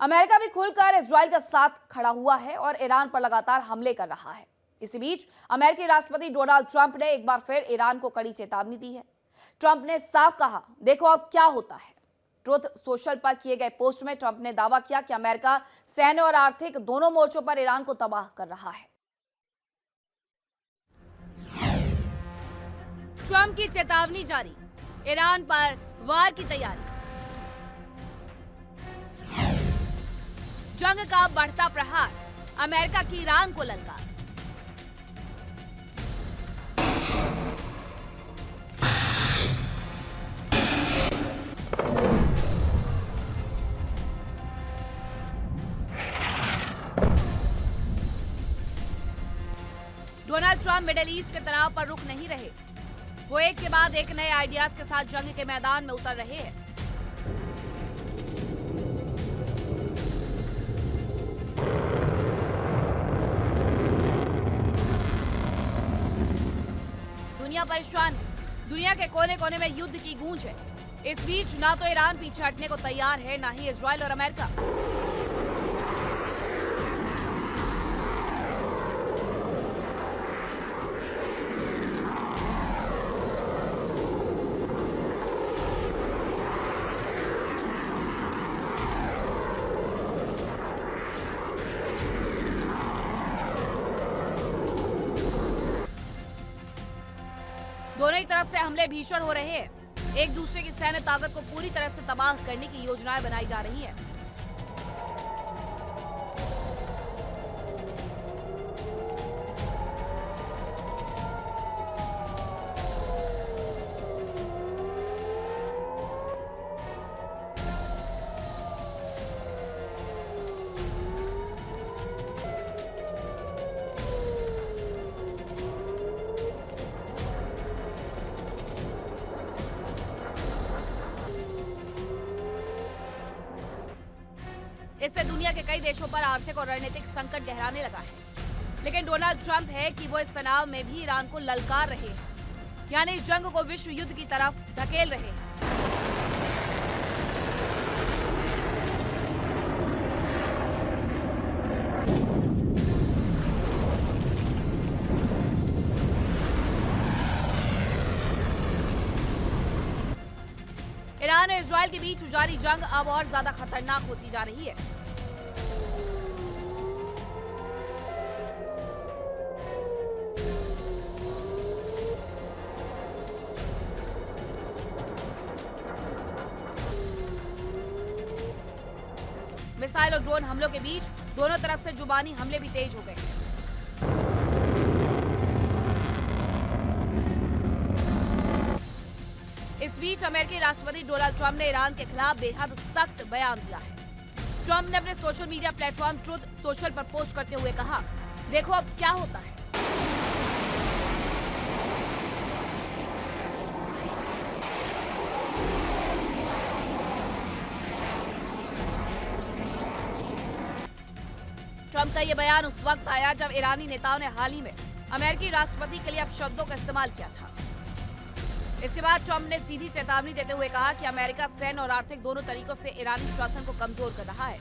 America भी खुलकर Israel का साथ खड़ा हुआ है और ईरान पर लगातार हमले कर रहा है। इसी बीच अमेरिकी राष्ट्रपति डोनाल्ड ट्रंप ने एक बार फिर ईरान को कड़ी चेतावनी दी है। ट्रंप ने साफ कहा, देखो अब क्या होता है। ट्रुथ सोशल पर किए गए पोस्ट में ट्रंप ने दावा किया कि अमेरिका सैन्य और आर्थिक दोनों मोर्चों पर ईरान को तबाह कर रहा है। ट्रंप की चेतावनी जारी, ईरान पर वार की तैयारी। जंग का बढ़ता प्रहार, अमेरिका की ईरान को ललकार। डोनाल्ड ट्रंप मिडिल ईस्ट के तनाव पर रुक नहीं रहे। वो एक के बाद एक नए आइडियाज के साथ जंग के मैदान में उतर रहे हैं। दुनिया परेशान है, दुनिया के कोने कोने में युद्ध की गूंज है। इस बीच ना तो ईरान पीछे हटने को तैयार है, ना ही इजराइल और अमेरिका। दोनों ही तरफ से हमले भीषण हो रहे हैं। एक दूसरे की सैन्य ताकत को पूरी तरह से तबाह करने की योजनाएं बनाई जा रही हैं। इससे दुनिया के कई देशों पर आर्थिक और रणनीतिक संकट गहराने लगा है। लेकिन डोनाल्ड ट्रंप है कि वो इस तनाव में भी ईरान को ललकार रहे हैं, यानी इस जंग को विश्व युद्ध की तरफ धकेल रहे हैं। ईरान और इजराइल के बीच जारी जंग अब और ज्यादा खतरनाक होती जा रही है। मिसाइल और ड्रोन हमलों के बीच दोनों तरफ से जुबानी हमले भी तेज हो गए हैं। इस बीच अमेरिकी राष्ट्रपति डोनाल्ड ट्रंप ने ईरान के खिलाफ बेहद सख्त बयान दिया है। ट्रंप ने अपने social media platform truth social पर पोस्ट करते हुए कहा, देखो अब क्या होता है। ट्रंप का यह बयान उस वक्त आया जब ईरानी नेताओं ने हाल ही में अमेरिकी राष्ट्रपति के लिए अपशब्दों का इस्तेमाल किया था। इसके बाद ट्रंप ने सीधी चेतावनी देते हुए कहा कि अमेरिका सैन्य और आर्थिक दोनों तरीकों से ईरानी शासन को कमजोर कर रहा है।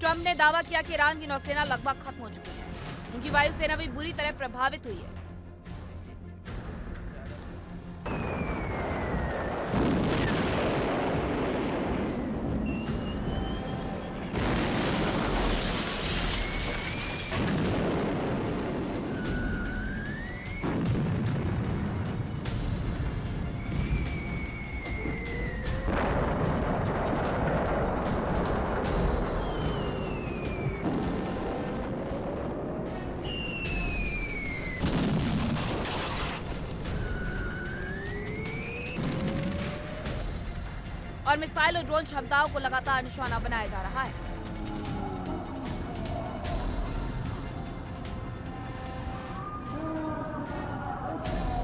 ट्रंप ने दावा किया कि ईरान की नौसेना लगभग खत्म हो चुकी है। उनकी वायुसेना भी बुरी तरह प्रभावित हुई है। और मिसाइल और ड्रोन क्षमताओं को लगातार निशाना बनाया जा रहा है।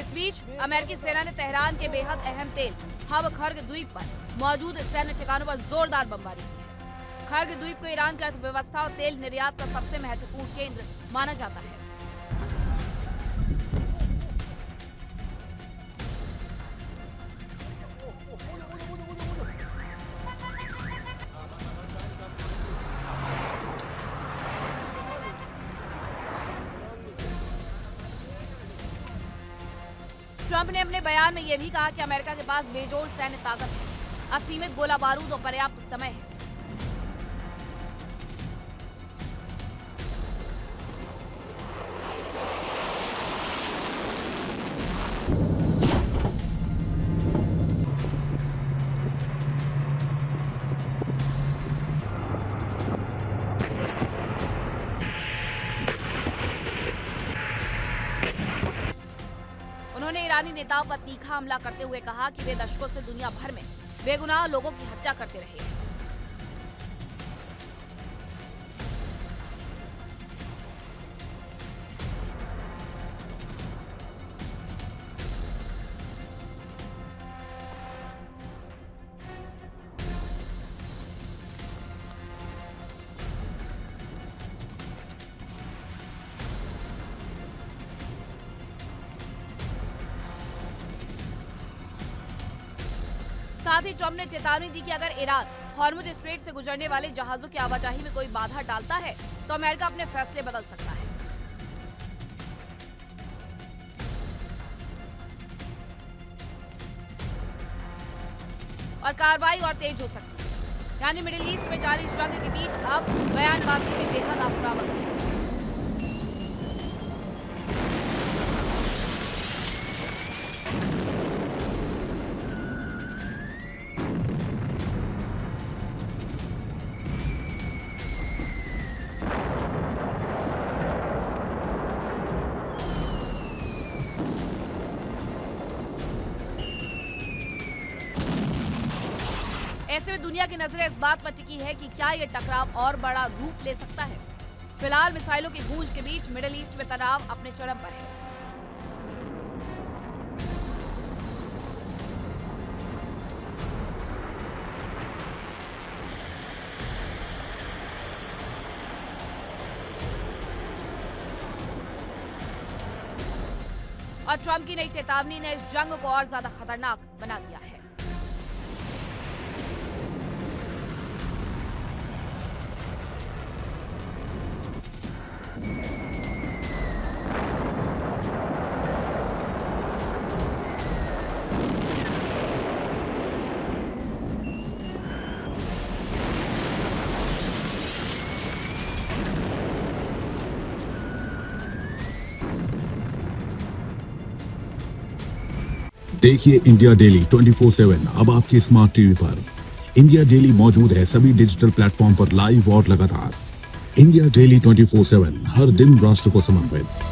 इस बीच अमेरिकी सेना ने तेहरान के बेहद अहम तेल हब खर्ग द्वीप पर मौजूद सैन्य ठिकानों पर जोरदार बमबारी की है। खर्ग द्वीप को ईरान की अर्थव्यवस्था और तेल निर्यात का सबसे महत्वपूर्ण केंद्र माना जाता है। ट्रंप ने अपने बयान में यह भी कहा कि अमेरिका के पास बेजोड़ सैन्य ताकत है, असीमित गोला बारूद और पर्याप्त समय है। उन्होंने ईरानी नेताओं पर तीखा हमला करते हुए कहा कि वे दशकों से दुनिया भर में बेगुनाह लोगों की हत्या करते रहे हैं। साथ ही ट्रंप ने चेतावनी दी कि अगर ईरान हॉर्मुज स्ट्रेट से गुजरने वाले जहाजों की आवाजाही में कोई बाधा डालता है तो अमेरिका अपने फैसले बदल सकता है। और कार्रवाई और तेज हो सकती है। यानी मिडिल ईस्ट में जारी जंग के बीच अब बयानबाजी भी बेहद आक्रामक है। ऐसे में दुनिया की नजरें इस बात पर टिकी है कि क्या ये टकराव और बड़ा रूप ले सकता है। फिलहाल मिसाइलों की गूंज के बीच मिडिल ईस्ट में तनाव अपने चरम पर है। और ट्रंप की नई चेतावनी ने इस जंग को और ज्यादा खतरनाक बना दिया है। देखिए इंडिया डेली 24/7 अब आपकी स्मार्ट टीवी पर। इंडिया डेली मौजूद है सभी डिजिटल प्लेटफॉर्म पर लाइव और लगातार। इंडिया डेली 24/7 हर दिन राष्ट्र को समर्पित।